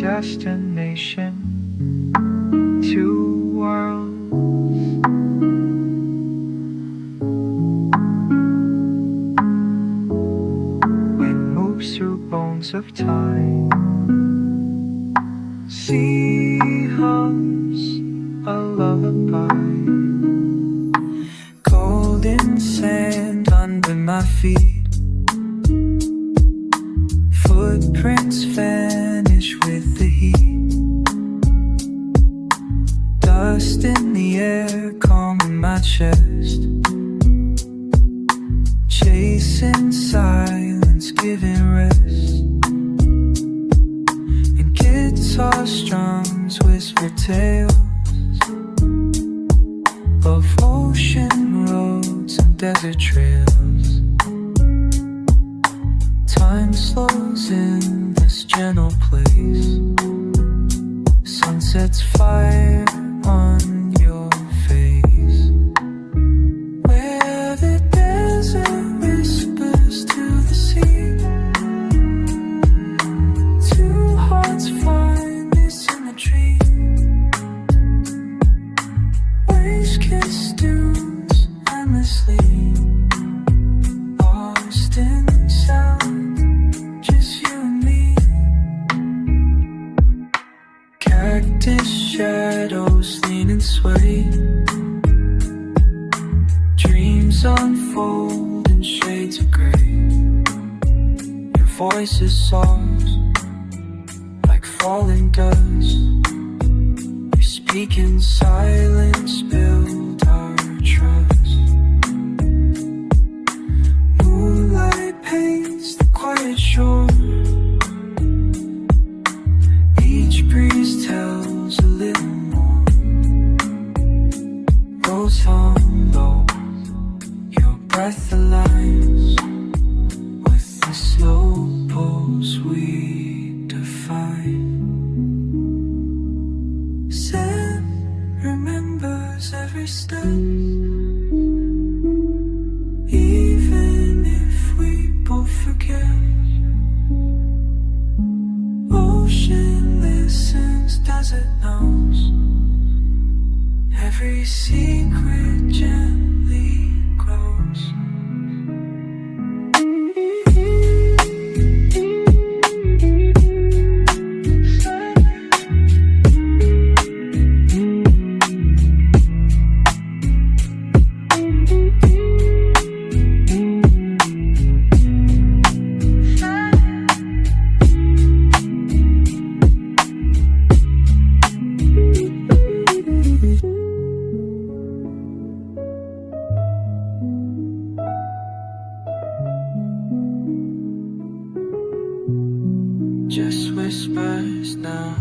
destination, two worlds. Wind moves through bones of time. Sea hums a lullaby. Golden sand under my feet. Footprints vanish with the heat. Dust in the air, calm in my chest. Chasing silence, giving rest. And guitar strums whisper tales of ocean roads and desert trails. Time slows in this gentle place. Sunset's fire on your face. Where the desert whispers to the sea. Two hearts find symmetry. Waves kiss dunes endlessly. Lost in sound, just you and me. Cactus shadows lean and sway. Dreams unfold in shades of gray. Your voice is soft, like falling dust. You speak in silence, build our trust. Moonlight paints the quiet shore. Each breeze tells a little more. Rose hum low, your breath aligns with the slow pulse we define. Sand remembers every step. Even if we both forget. Ocean listens, desert knows. Every secret gently grows. Just whispers now.